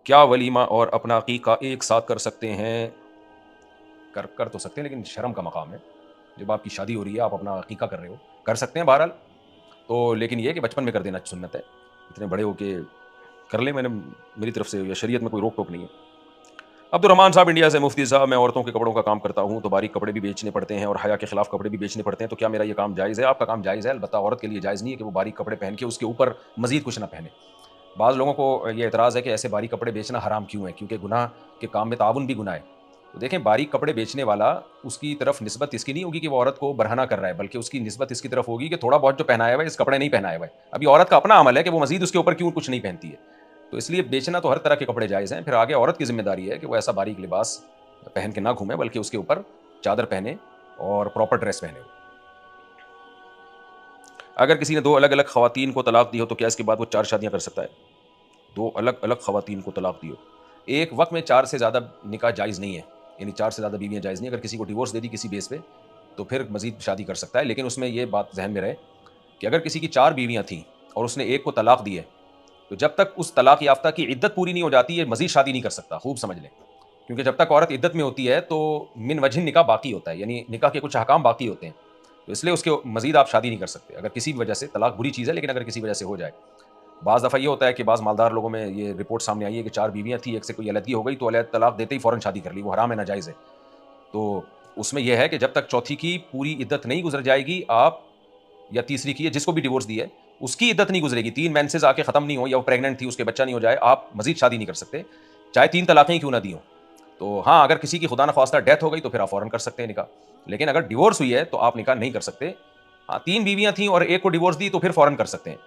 کیا ولیمہ اور اپنا عقیقہ ایک ساتھ کر سکتے ہیں؟ کر تو سکتے ہیں، لیکن شرم کا مقام ہے. جب آپ کی شادی ہو رہی ہے، آپ اپنا عقیقہ کر رہے ہو، کر سکتے ہیں بہرحال. تو لیکن یہ کہ بچپن میں کر دینا سنت ہے. اتنے بڑے ہو کے کر لیں، میری طرف سے یا شریعت میں کوئی روک ٹوک نہیں ہے. عبد الرحمان صاحب انڈیا سے، مفتی صاحب میں عورتوں کے کپڑوں کا کام کرتا ہوں، تو باریک کپڑے بھی بیچنے پڑتے ہیں اور حیا کے خلاف کپڑے بھی بیچنے پڑتے ہیں، تو کیا میرا یہ کام جائز ہے؟ آپ کا کام جائز ہے، البتہ عورت کے لیے جائز نہیں ہے کہ وہ باریک کپڑے پہن کے اس کے اوپر مزید کچھ نہ پہنے. بعض لوگوں کو یہ اعتراض ہے کہ ایسے باریک کپڑے بیچنا حرام کیوں ہے، کیونکہ گناہ کے کام میں تعاون بھی گناہ ہے. تو دیکھیں، باریک کپڑے بیچنے والا، اس کی طرف نسبت اس کی نہیں ہوگی کہ وہ عورت کو برہنہ کر رہا ہے، بلکہ اس کی نسبت اس کی طرف ہوگی کہ تھوڑا بہت جو پہنایا ہوا ہے اس کپڑے نہیں پہنایا ہوا ہے. ابھی عورت کا اپنا عمل ہے کہ وہ مزید اس کے اوپر کیوں کچھ نہیں پہنتی ہے. تو اس لیے بیچنا تو ہر طرح کے کپڑے جائز ہیں. پھر آگے عورت کی ذمہ داری ہے کہ وہ ایسا باریک لباس پہن کے نہ گھومے، بلکہ اس کے اوپر چادر پہنے اور پراپر ڈریس پہنے. اگر کسی نے 2 الگ الگ خواتین کو طلاق دی ہو تو کیا اس کے بعد وہ 4 شادیاں کر سکتا ہے؟ 2 الگ الگ خواتین کو طلاق دی ہو، ایک وقت میں 4 سے زیادہ نکاح جائز نہیں ہے، یعنی 4 سے زیادہ بیویاں جائز نہیں. اگر کسی کو ڈیورس دے دی کسی بیس پہ تو پھر مزید شادی کر سکتا ہے، لیکن اس میں یہ بات ذہن میں رہے کہ اگر کسی کی 4 بیویاں تھیں اور اس نے ایک کو طلاق دی ہے، تو جب تک اس طلاق یافتہ کی عدت پوری نہیں ہو جاتی ہے مزید شادی نہیں کر سکتا. خوب سمجھ لیں، کیونکہ جب تک عورت عدت میں ہوتی ہے تو من وجہ نکاح باقی ہوتا ہے، یعنی نکاح کے کچھ احکام باقی ہوتے ہیں. تو اس لیے اس کے مزید آپ شادی نہیں کر سکتے اگر کسی بھی وجہ سے. طلاق بری چیز ہے، لیکن اگر کسی وجہ سے ہو جائے. بعض دفعہ یہ ہوتا ہے کہ بعض مالدار لوگوں میں یہ رپورٹ سامنے آئی ہے کہ 4 بیویاں تھیں، ایک سے کوئی علیحدگی ہو گئی تو علیحدہ طلاق دیتے ہی فوراً شادی کر لی، وہ حرام ہے، ناجائز ہے. تو اس میں یہ ہے کہ جب تک چوتھی کی پوری عدت نہیں گزر جائے گی آپ، یا تیسری کی ہے جس کو بھی ڈیورس دی ہے اس کی عدت نہیں گزرے گی، 3 مینسز آ کے ختم نہیں ہو، یا وہ پریگننٹ تھی اس کے بچہ نہیں ہو جائے، آپ مزید شادی نہیں کر سکتے، چاہے 3 طلاقیں کیوں نہ دی ہوں. تو ہاں، اگر کسی کی خدا نخواستہ ڈیتھ ہو گئی تو پھر آپ فوراً کر سکتے ہیں نکاح، لیکن اگر ڈیورس ہوئی ہے تو آپ نکاح نہیں کر سکتے. ہاں، 3 بیویاں تھیں اور ایک کو ڈیورس دی تو پھر فوراً کر سکتے ہیں.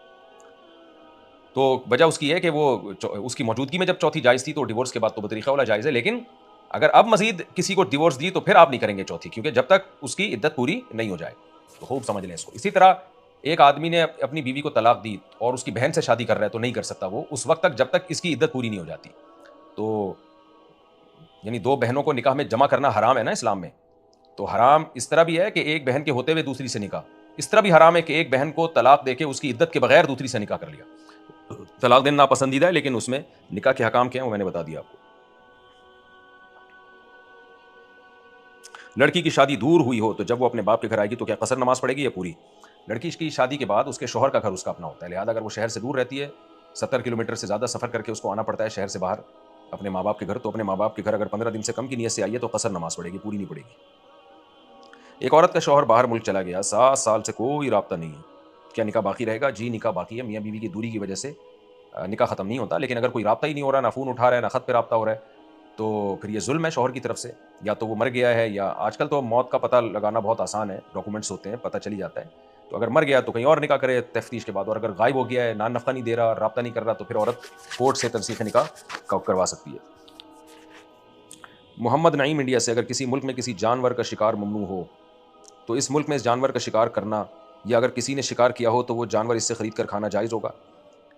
تو وجہ اس کی ہے کہ وہ اس کی موجودگی میں جب چوتھی جائز تھی تو ڈیورس کے بعد تو بطریقہ والا جائز ہے، لیکن اگر اب مزید کسی کو ڈیورس دی تو پھر آپ نہیں کریں گے چوتھی، کیونکہ جب تک اس کی عدت پوری نہیں ہو جائے. تو خوب سمجھ لیں اس کو. اسی طرح ایک آدمی نے اپنی بیوی کو طلاق دی اور اس کی بہن سے شادی کر رہا ہے تو نہیں کر سکتا وہ اس وقت تک جب تک اس کی عدت پوری نہیں ہو جاتی. تو یعنی 2 بہنوں کو نکاح میں جمع کرنا حرام ہے نا اسلام میں. تو حرام اس طرح بھی ہے کہ ایک بہن کے ہوتے ہوئے دوسری سے نکاح، اس طرح بھی حرام ہے کہ ایک بہن کو طلاق دے کے اس کی عدت کے بغیر دوسری سے نکاح کر لیا. طلاق دینا ناپسندیدہ ہے، لیکن اس میں نکاح کے حکام کیا ہیں وہ میں نے بتا دیا آپ کو. لڑکی کی شادی دور ہوئی ہو تو جب وہ اپنے باپ کے گھر آئے گی تو کیا قصر نماز پڑے گی یا پوری؟ لڑکی کی شادی کے بعد اس کے شوہر کا گھر اس کا اپنا ہوتا ہے، لہٰذا اگر وہ شہر سے دور رہتی ہے، 70 کلومیٹر سے زیادہ سفر کر کے اس کو آنا پڑتا ہے شہر سے باہر اپنے ماں باپ کے گھر، تو اپنے ماں باپ کے گھر اگر 15 دن سے کم کی نیت سے آئی ہے تو قصر نماز پڑے گی، پوری نہیں پڑے گی. ایک عورت کا شوہر باہر ملک چلا گیا، 7 سال سے کوئی رابطہ نہیں ہے، کیا نکاح باقی رہے گا؟ جی نکاح باقی ہے. میاں بیوی کی دوری کی وجہ سے نکاح ختم نہیں ہوتا، لیکن اگر کوئی رابطہ ہی نہیں ہو رہا، نہ فون اٹھا رہا ہے، نہ خط پہ رابطہ ہو رہا ہے، تو پھر یہ ظلم ہے شوہر کی طرف سے. یا تو وہ مر گیا ہے، یا آج کل تو موت کا پتہ لگانا بہت آسان ہے، ڈاکومنٹس ہوتے ہیں، پتہ چلی جاتا ہے. تو اگر مر گیا تو کہیں اور نکاح کرے تفتیش کے بعد، اور اگر غائب ہو گیا ہے، نان نفقہ نہیں دے رہا، رابطہ نہیں کر رہا، تو پھر عورت کورٹ سے تنسیخ نکاح کروا سکتی ہے. محمد نعیم انڈیا سے، اگر کسی ملک میں کسی جانور کا شکار ممنوع ہو تو اس ملک میں اس جانور کا شکار کرنا، یا اگر کسی نے شکار کیا ہو تو وہ جانور اس سے خرید کر کھانا جائز ہوگا؟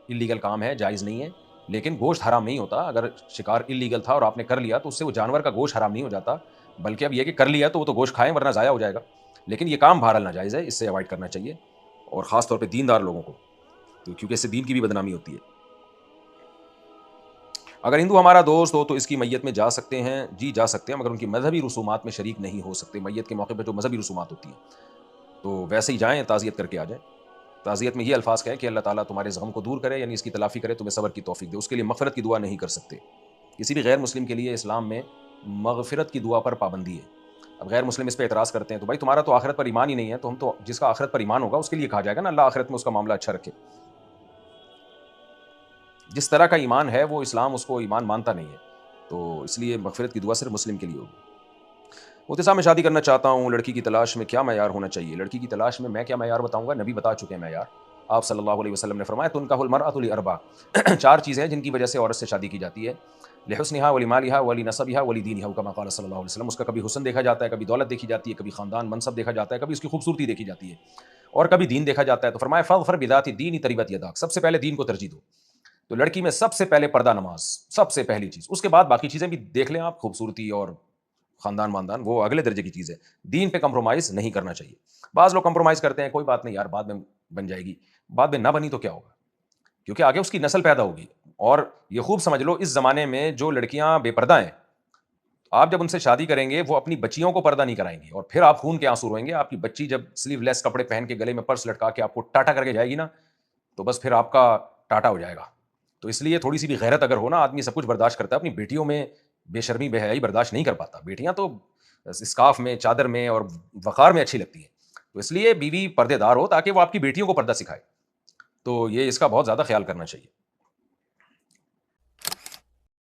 اللیگل کام ہے، جائز نہیں ہے، لیکن گوشت حرام نہیں ہوتا. اگر شکار اللیگل تھا اور آپ نے کر لیا تو اس سے وہ جانور کا گوشت حرام نہیں ہو جاتا، بلکہ اب یہ کہ کر لیا تو وہ تو گوشت کھائیں ورنہ ضائع ہو جائے گا. لیکن یہ کام بہرحال ناجائز ہے، اس سے اوائڈ کرنا چاہیے، اور خاص طور پہ دیندار لوگوں کو، کیونکہ اس سے دین کی بھی بدنامی ہوتی ہے. اگر ہندو ہمارا دوست ہو تو اس کی میت میں جا سکتے ہیں؟ جی جا سکتے ہیں، مگر ان کی مذہبی رسومات میں شریک نہیں ہو سکتے. میت کے موقع پہ جو مذہبی رسومات ہوتی ہیں تو ویسے ہی جائیں، تعزیت کر کے آ جائیں. تعزیت میں یہ الفاظ کہیں کہ اللہ تعالیٰ تمہارے زغم کو دور کرے، یعنی اس کی تلافی کرے، تمہیں صبر کی توفیق دے. اس کے لیے مغفرت کی دعا نہیں کر سکتے. کسی بھی غیر مسلم کے لیے اسلام میں مغفرت کی دعا پر پابندی ہے. اب غیر مسلم اس پہ اعتراض کرتے ہیں تو بھائی تمہارا تو آخرت پر ایمان ہی نہیں ہے، تو ہم تو جس کا آخرت پر ایمان ہوگا اس کے لیے کہا جائے گا نا اللہ آخرت میں اس کا معاملہ اچھا رکھے. جس طرح کا ایمان ہے وہ اسلام اس کو ایمان مانتا نہیں ہے، تو اس لیے مغفرت کی دعا صرف مسلم کے لیے ہوگی. مفتی صاحب میں شادی کرنا چاہتا ہوں، لڑکی کی تلاش میں کیا معیار ہونا چاہیے؟ لڑکی کی تلاش میں کیا معیار بتاؤں گا، نبی بتا چکے ہیں معیار. آپ صلی اللہ علیہ وسلم نے فرمایا تنکح المرأۃ لاربع، 4 چیزیں ہیں جن کی وجہ سے عورت سے شادی کی جاتی ہے، لحسنھا ولمالھا ولنسبھا ولدینھا، کما قال صلی اللہ علیہ وسلم. اس کا کبھی حسن دیکھا جاتا ہے، کبھی دولت دیکھی جاتی ہے، کبھی خاندان منصب دیکھا جاتا ہے، کبھی اس کی خوبصورتی دیکھی جاتی ہے، اور کبھی دین دیکھا جاتا ہے. تو فرمایا فاظفر بذات الدین تربت یداک، سب سے پہلے دین کو ترجیح دو. تو لڑکی میں سب سے پہلے پردہ نماز، سب سے پہلی چیز. اس کے بعد باقی چیزیں بھی دیکھ لیں آپ، خوبصورتی اور خاندان واندان وہ اگلے درجے کی چیز ہے. دین پہ کمپرومائز نہیں کرنا چاہیے. بعض لوگ کمپرومائز کرتے ہیں، کوئی بات نہیں یار بعد میں بن جائے گی. بعد میں نہ بنی تو کیا ہوگا، کیونکہ آگے اس کی نسل پیدا ہوگی. اور یہ خوب سمجھ لو، اس زمانے میں جو لڑکیاں بے پردہ ہیں، آپ جب ان سے شادی کریں گے وہ اپنی بچیوں کو پردہ نہیں کرائیں گی، اور پھر آپ خون کے آنسو روئیں گے. آپ کی بچی جب سلیو لیس کپڑے پہن کے گلے میں پرس لٹکا کے آپ کو ٹاٹا کر کے جائے گی نا، تو بس پھر آپ کا ٹاٹا ہو جائے گا. تو اس لیے تھوڑی سی بھی غیرت اگر ہو نا، آدمی سب کچھ برداشت کرتا ہے، اپنی بیٹیوں میں بے شرمی بے حیائی برداشت نہیں کر پاتا. بیٹیاں تو اسکارف میں، چادر میں اور وقار میں اچھی لگتی ہیں. تو اس لیے بیوی پردے دار ہو تاکہ وہ آپ کی بیٹیوں کو پردہ سکھائے. تو یہ اس کا بہت زیادہ خیال کرنا چاہیے.